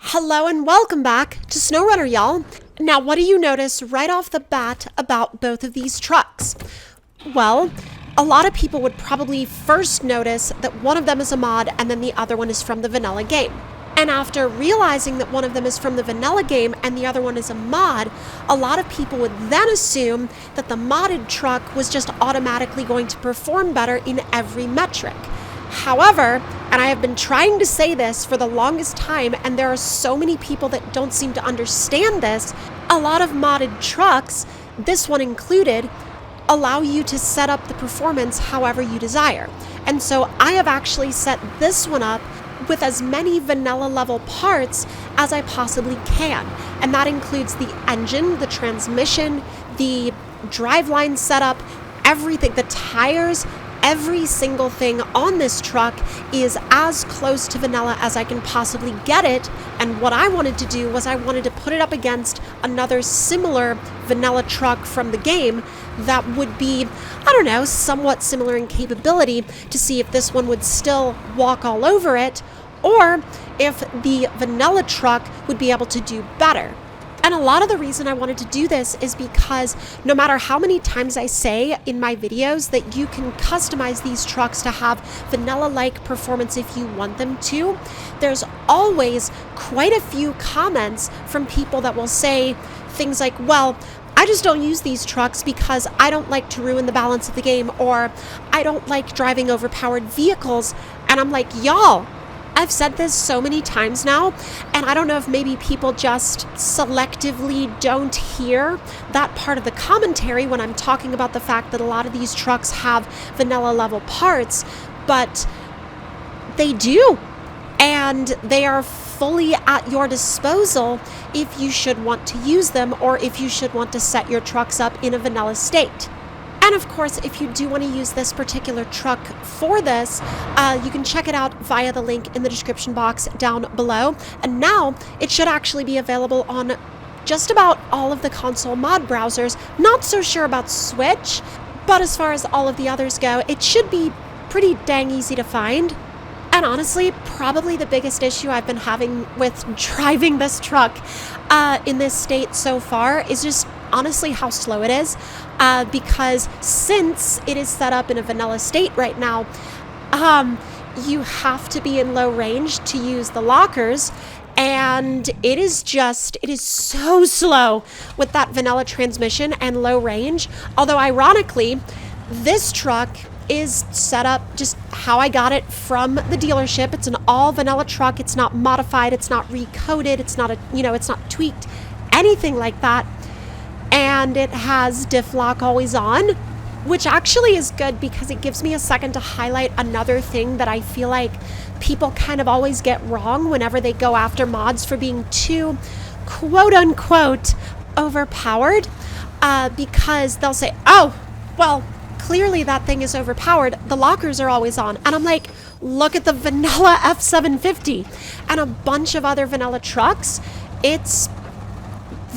Hello and welcome back to SnowRunner, y'all. Now, what do you notice right off the bat about both of these trucks? Well, a lot of people would probably first notice that one of them is a mod and then the other one is from the vanilla game. And after realizing that one of them is from the vanilla game and the other one is a mod, a lot of people would then assume that the modded truck was just automatically going to perform better in every metric. However, and I have been trying to say this for the longest time, and there are so many people that don't seem to understand this, a lot of modded trucks, this one included, allow you to set up the performance however you desire. And so I have actually set this one up with as many vanilla level parts as I possibly can. And that includes the engine, the transmission, the driveline setup, everything, the tires. Every single thing on this truck is as close to vanilla as I can possibly get it. And what I wanted to do was I wanted to put it up against another similar vanilla truck from the game that would be, I don't know, somewhat similar in capability, to see if this one would still walk all over it or if the vanilla truck would be able to do better. And a lot of the reason I wanted to do this is because no matter how many times I say in my videos that you can customize these trucks to have vanilla-like performance if you want them to, there's always quite a few comments from people that will say things like, well, I just don't use these trucks because I don't like to ruin the balance of the game, or I don't like driving overpowered vehicles. And I'm like, y'all, I've said this so many times now, and I don't know if maybe people just selectively don't hear that part of the commentary when I'm talking about the fact that a lot of these trucks have vanilla level parts, but they do, and they are fully at your disposal if you should want to use them or if you should want to set your trucks up in a vanilla state. And of course, if you do want to use this particular truck for this, you can check it out via the link in the description box down below. And now it should actually be available on just about all of the console mod browsers. Not so sure about Switch, but as far as all of the others go, it should be pretty dang easy to find. And honestly, probably the biggest issue I've been having with driving this truck in this state so far is just honestly how slow it is, because since it is set up in a vanilla state right now, you have to be in low range to use the lockers, and it is so slow with that vanilla transmission and low range. Although ironically, this truck is set up just how I got it from the dealership. It's an all vanilla truck. It's not modified, it's not recoded, it's not it's not tweaked, anything like that. And it has diff lock always on, which actually is good because it gives me a second to highlight another thing that I feel like people kind of always get wrong whenever they go after mods for being too quote unquote overpowered, because they'll say, oh, well, clearly that thing is overpowered, the lockers are always on. And I'm like, look at the vanilla F450 and a bunch of other vanilla trucks.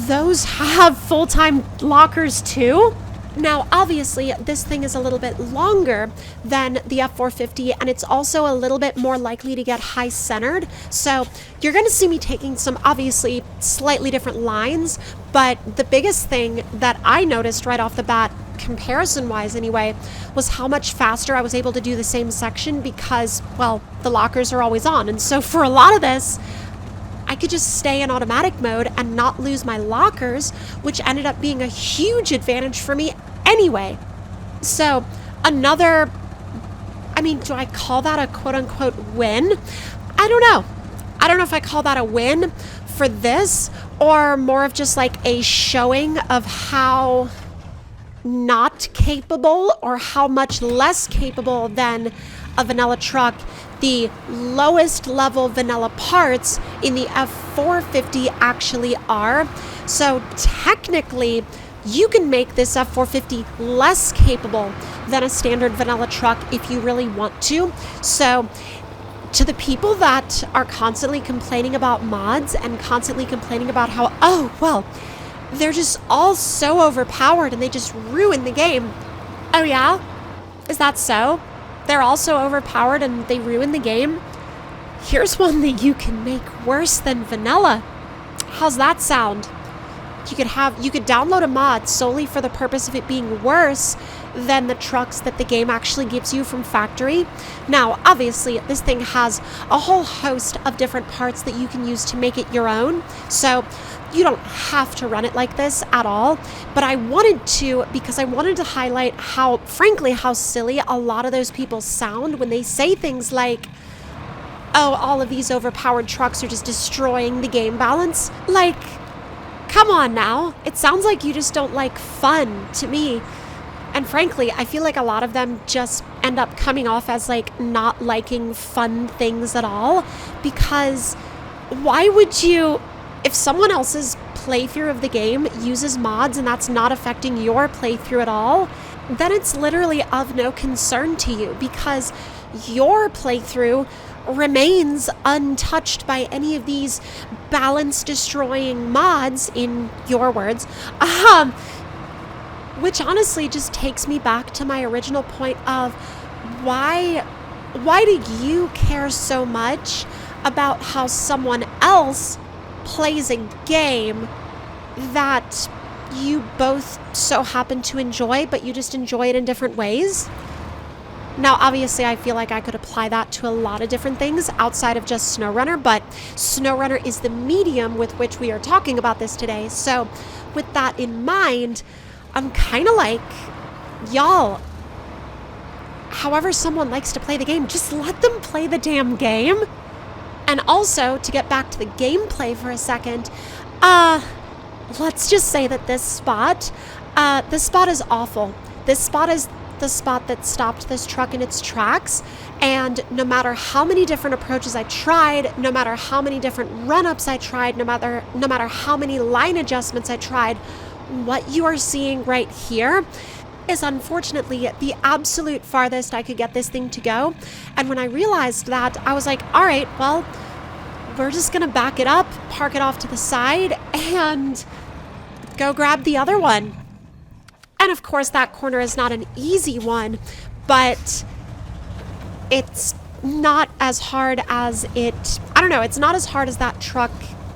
Those have full-time lockers too. Now, obviously, this thing is a little bit longer than the F450, and it's also a little bit more likely to get high-centered. So you're going to see me taking some obviously slightly different lines, but the biggest thing that I noticed right off the bat, comparison-wise anyway, was how much faster I was able to do the same section because, well, the lockers are always on. And so for a lot of this, I could just stay in automatic mode and not lose my lockers, which ended up being a huge advantage for me anyway. So do I call that a quote-unquote win? I don't know. I don't know if I call that a win for this or more of just like a showing of how not capable or how much less capable than a vanilla truck the lowest level vanilla parts in the F450 actually are. So technically, you can make this F450 less capable than a standard vanilla truck if you really want to. So to the people that are constantly complaining about mods and constantly complaining about how, oh, well, they're just all so overpowered and they just ruin the game. Oh yeah? Is that so? They're all so overpowered and they ruin the game? Here's one that you can make worse than vanilla. How's that sound? You could download a mod solely for the purpose of it being worse than the trucks that the game actually gives you from factory. Now, obviously, this thing has a whole host of different parts that you can use to make it your own. So you don't have to run it like this at all. But I wanted to because I wanted to highlight how silly a lot of those people sound when they say things like, oh, all of these overpowered trucks are just destroying the game balance. Like, come on now. It sounds like you just don't like fun to me. And frankly, I feel like a lot of them just end up coming off as like not liking fun things at all. Because why would you, if someone else's playthrough of the game uses mods and that's not affecting your playthrough at all, then it's literally of no concern to you because your playthrough remains untouched by any of these balance destroying mods, in your words, which honestly just takes me back to my original point of why do you care so much about how someone else plays a game that you both so happen to enjoy, but you just enjoy it in different ways? Now, obviously, I feel like I could apply that to a lot of different things outside of just SnowRunner, but SnowRunner is the medium with which we are talking about this today. So with that in mind, I'm kind of like, y'all, however someone likes to play the game, just let them play the damn game. And also, to get back to the gameplay for a second, let's just say that this spot is awful. This spot is the spot that stopped this truck in its tracks, and no matter how many different approaches I tried, no matter how many different run-ups I tried, no matter how many line adjustments I tried, what you are seeing right here is unfortunately the absolute farthest I could get this thing to go. And when I realized that, I was like, all right, well, we're just gonna back it up, park it off to the side, and go grab the other one. And of course, that corner is not an easy one, but it's not as hard as it's not as hard as that truck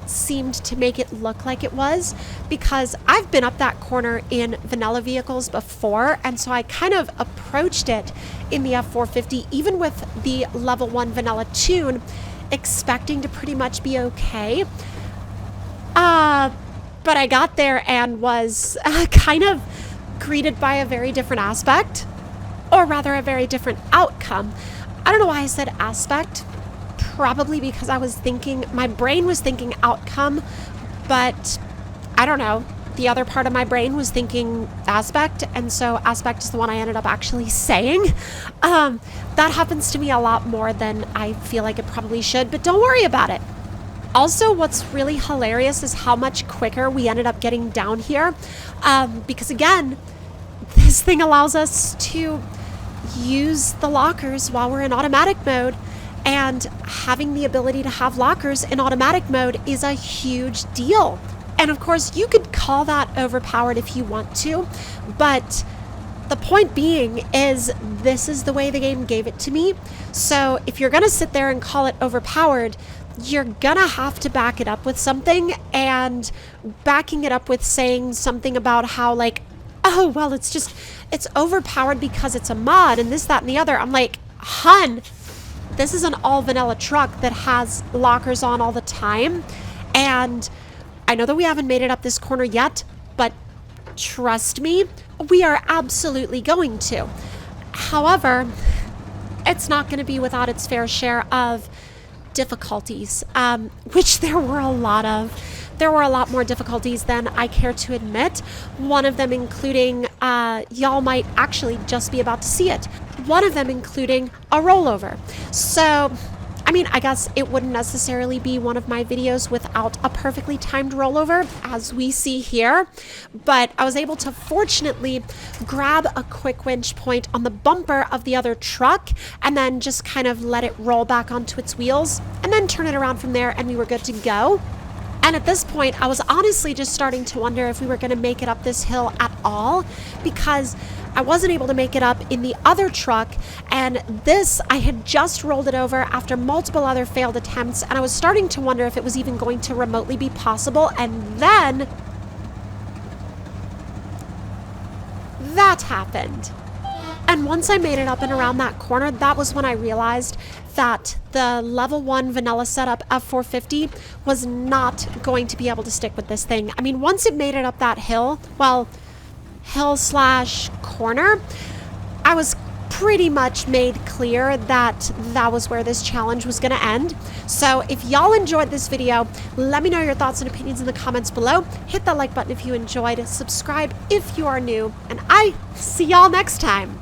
seemed to make it look like it was, because I've been up that corner in vanilla vehicles before, and so I kind of approached it in the F450, even with the level 1 vanilla tune, expecting to pretty much be okay. But I got there and was kind of greeted by a very different aspect, or rather a very different outcome. I don't know why I said aspect, probably because my brain was thinking outcome, but I don't know, the other part of my brain was thinking aspect, and so aspect is the one I ended up actually saying. That happens to me a lot more than I feel like it probably should, but don't worry about it. Also, what's really hilarious is how much quicker we ended up getting down here, because again, this thing allows us to use the lockers while we're in automatic mode, and having the ability to have lockers in automatic mode is a huge deal. And of course, you could call that overpowered if you want to, but the point being is this is the way the game gave it to me. So if you're gonna sit there and call it overpowered, you're gonna have to back it up with something, and backing it up with saying something about how like, oh, well, it's overpowered because it's a mod and this, that, and the other. I'm like, hun, this is an all vanilla truck that has lockers on all the time. And I know that we haven't made it up this corner yet, but trust me, we are absolutely going to. However, it's not going to be without its fair share of difficulties, which there were a lot of. There were a lot more difficulties than I care to admit. One of them including, y'all might actually just be about to see it. One of them including a rollover. So, I mean, I guess it wouldn't necessarily be one of my videos without a perfectly timed rollover, as we see here. But I was able to fortunately grab a quick winch point on the bumper of the other truck and then just kind of let it roll back onto its wheels and then turn it around from there, and we were good to go. And at this point, I was honestly just starting to wonder if we were going to make it up this hill at all, because I wasn't able to make it up in the other truck, and this, I had just rolled it over after multiple other failed attempts, and I was starting to wonder if it was even going to remotely be possible. And then that happened. And once I made it up and around that corner, that was when I realized that the level 1 vanilla setup F450 was not going to be able to stick with this thing. I mean, once it made it up that hill, well, hill/corner, I was pretty much made clear that that was where this challenge was going to end. So if y'all enjoyed this video, let me know your thoughts and opinions in the comments below. Hit that like button if you enjoyed, subscribe if you are new, and I see y'all next time.